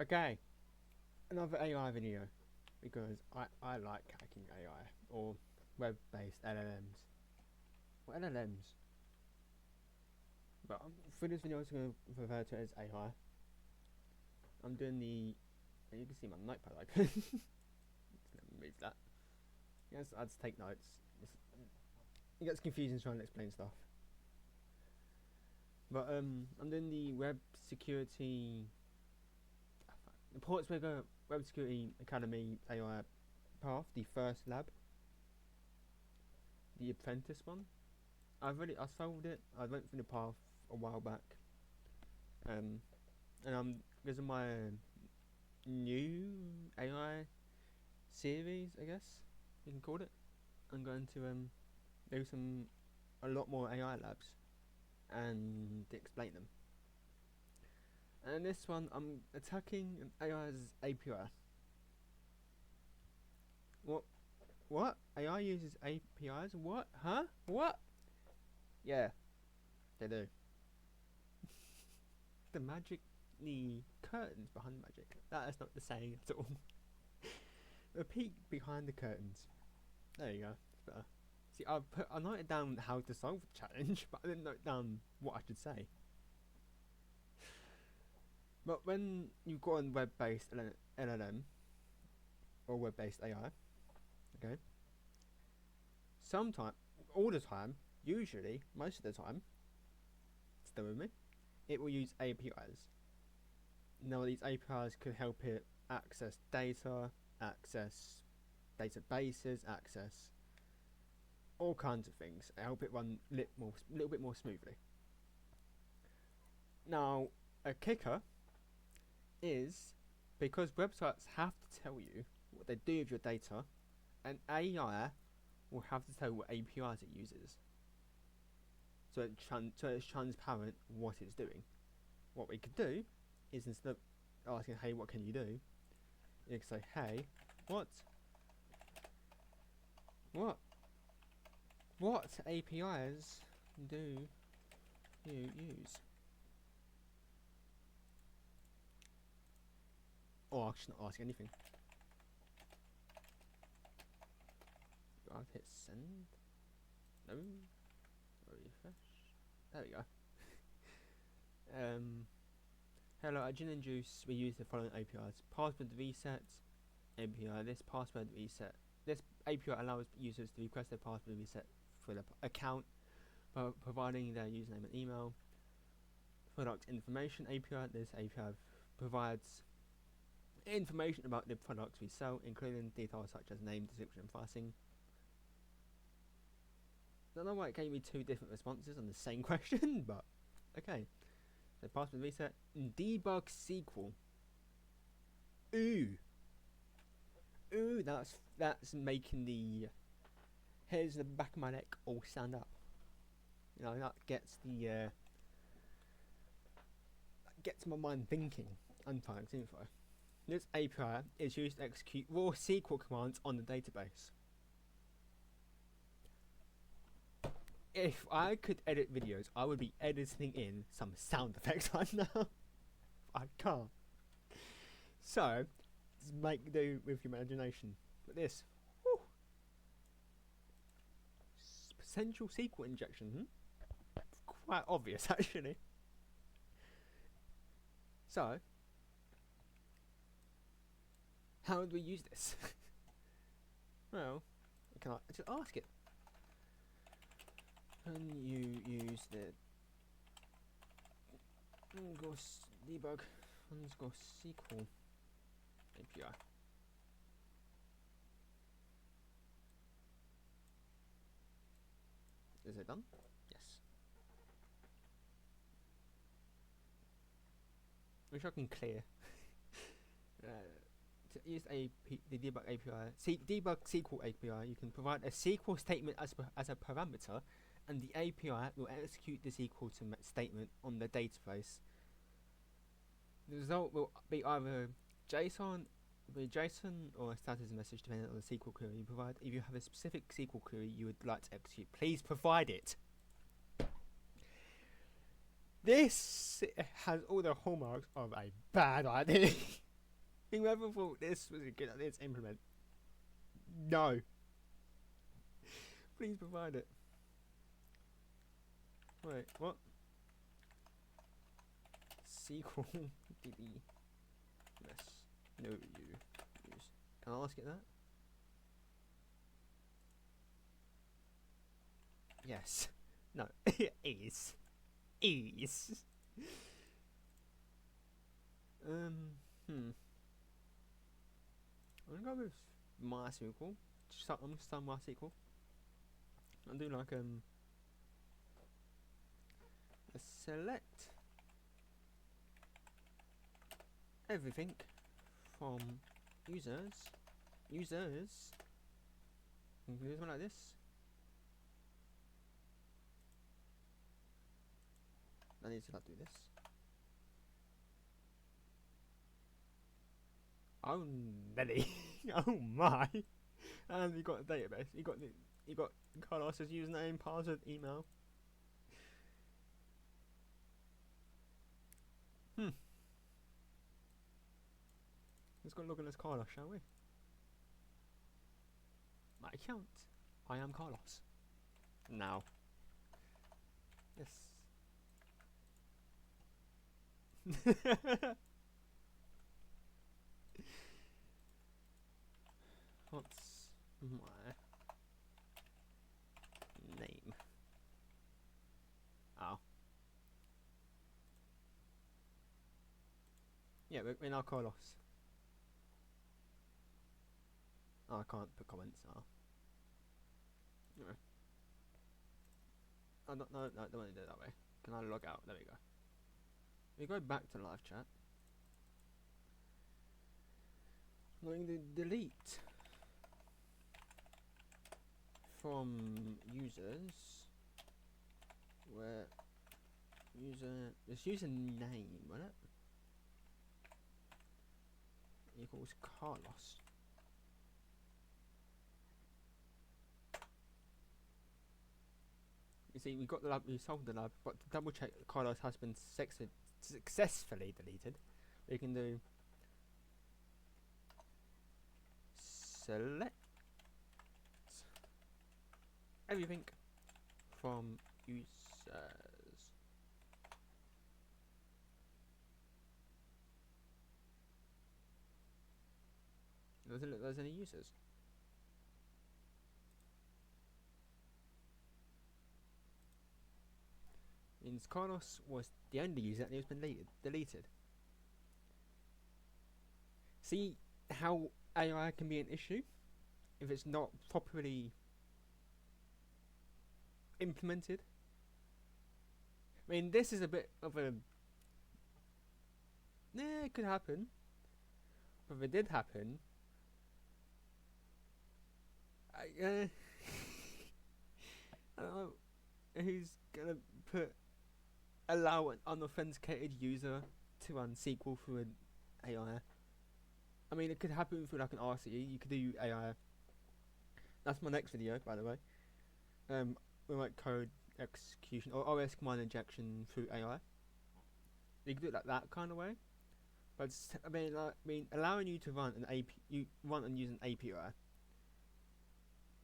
Okay, another AI video because I like hacking AI or web-based LLMs. Or LLMs. But for this video, I'm going to refer to it as AI. I'm doing the. You can see my notepad open. Just gonna move that. Yes, I had to take notes. It gets confusing trying to explain stuff. But I'm doing the web security. The Portsmouth Web Security Academy AI path, the first lab, the apprentice one. I solved it. I went through the path a while back, and because of my new AI series, I guess you can call it. I'm going to do a lot more AI labs and explain them. And this one, I'm attacking an AI's API. What? AI uses APIs? What? Huh? What? Yeah, they do. The curtains behind the magic. That's not the saying at all. A peek behind the curtains. There you go. It's better. See, I noted down how to solve the challenge, but I didn't note down what I should say. But when you go on web-based LLM or web-based AI, okay, all the time, usually, most of the time, still with me, it will use APIs. Now these APIs could help it access data, access databases, access all kinds of things, help it run a little bit more smoothly. Now, a kicker is because websites have to tell you what they do with your data, and AI will have to tell you what APIs it uses. So it's transparent what it's doing. What we could do is, instead of asking, hey, what can you do? You can say, hey, what APIs do you use? Or I should not ask anything. Do I have to hit send? No. Refresh. There we go. Hello, at Gin and Juice we use the following APIs. Password reset API. This password reset. This API allows users to request their password reset for their account by providing their username and email. Product information API. This API provides information about the products we sell, including details such as name, description, and pricing. I don't know why it gave me two different responses on the same question, but okay. So password reset, debug SQL. Ooh, that's making the hairs in the back of my neck all stand up. You know, that gets my mind thinking. Untagged info. This API is used to execute raw SQL commands on the database. If I could edit videos, I would be editing in some sound effects right now. I can't. So, just make do with your imagination. But this, whew, potential SQL injection, quite obvious actually. So, how do we use this? Well, can I just ask it? Can you use the debug SQL API? Is it done? Yes. Wish I can clear. To use the debug API, debug SQL API, you can provide a SQL statement as a parameter, and the API will execute the SQL statement on the database. The result will be either JSON or a status message depending on the SQL query you provide. If you have a specific SQL query you would like to execute, please provide it. This has all the hallmarks of a bad idea. Whoever thought this was a good idea to implement? No. Please provide it. Wait, what? SQL DB. Yes. No, you use. Can I ask it that? Yes. No. Is. Is. I'm gonna go with MySQL. I'm gonna start MySQL. I'll do like a select everything from users. You can do something like this. I need to not do this. Oh Nelly. Oh my. And you got a database. You got Carlos's username, password, email. Let's go log in as Carlos, shall we? My account. I am Carlos. Now. Yes. What's my name? Oh. Yeah, we're now Carlos. Oh, I can't put comments. Oh. Anyway. I don't know. No, I don't want to do it that way. Can I log out? There we go. We go back to live chat. I'm going to delete from users where this user name, won't it? Equals Carlos. You see, we got the lab, we solved the lab, but to double check Carlos has been successfully deleted, we can do select everything from users. Doesn't look there's any users. Means Carlos was the only user and he was been deleted. See how AI can be an issue if it's not properly implemented? I mean, this is a bit of a... it could happen. But if it did happen... I don't know who's gonna allow an unauthenticated user to run SQL through an AI. I mean, it could happen through like an RCE. You could do AI. That's my next video, by the way. We might code execution or OS command injection through AI. You can do it like that kind of way. But I mean, allowing you to run an you run and use an API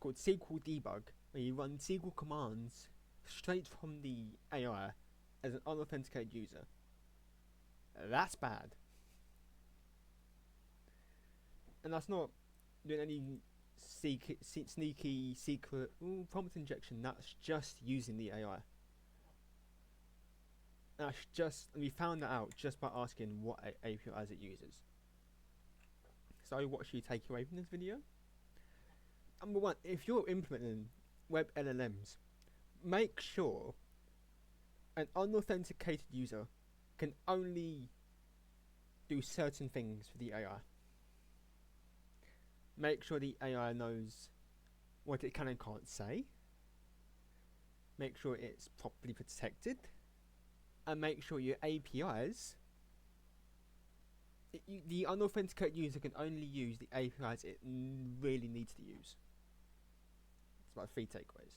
called SQL debug, where you run SQL commands straight from the AI as an unauthenticated user. That's bad. And that's not doing any sneaky secret prompt injection. That's just using the AI. And we found that out just by asking what APIs it uses. So what should you take away from this video? Number one, if you're implementing web LLMs, make sure an unauthenticated user can only do certain things for the AI. Make sure the AI knows what it can and can't say. Make sure it's properly protected. And make sure your APIs... the unauthenticated user can only use the APIs it really needs to use. It's about 3 takeaways.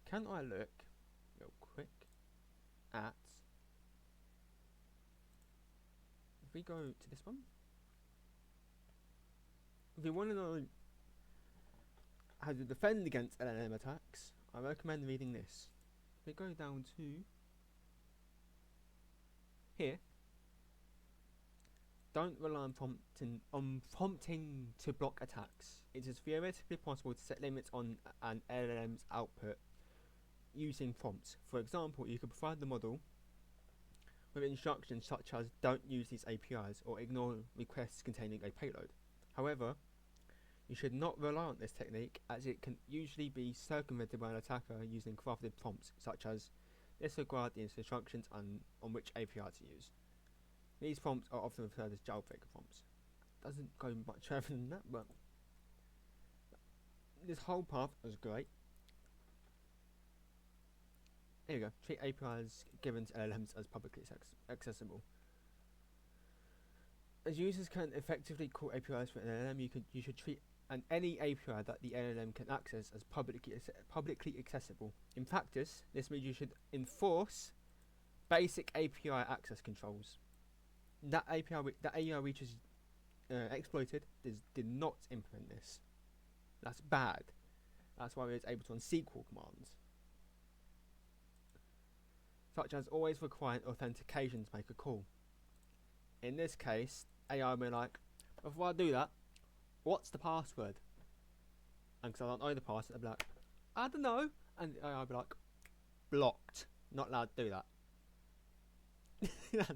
Can I look real quick at... If we go to this one, If you want to know how to defend against LLM attacks, I recommend reading this. If we go down to here, don't rely on prompting to block attacks. It is theoretically possible to set limits on an LLM's output using prompts. For example, you could provide the model with instructions such as don't use these APIs or ignore requests containing a payload. However, you should not rely on this technique, as it can usually be circumvented by an attacker using crafted prompts such as disregard the instructions on which API to use. These prompts are often referred as jailbreak prompts. Doesn't go much further than that, but this whole path was great. Here we go. Treat APIs given to LLMs as publicly accessible. As users can effectively call APIs for an LLM, you should treat any API that the LLM can access as publicly accessible. In practice, this means you should enforce basic API access controls. That AI which is exploited did not implement this. That's bad. That's why it's able to run SQL commands, such as always requiring authentication to make a call. In this case, AI will be like, before I do that, what's the password? And because I don't know the password, I'll be like, I don't know. And AI will be like, blocked. Not allowed to do that.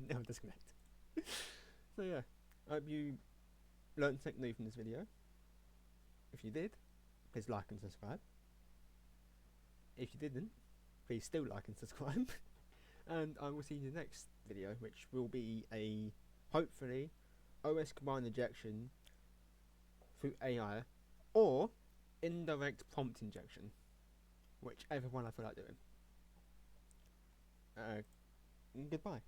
Never disconnect. So yeah, I hope you learned something new from this video. If you did, please like and subscribe. If you didn't, please still like and subscribe. And I will see you in the next video, which will be a, hopefully, OS command injection through AI or indirect prompt injection, whichever one I feel like doing. Goodbye.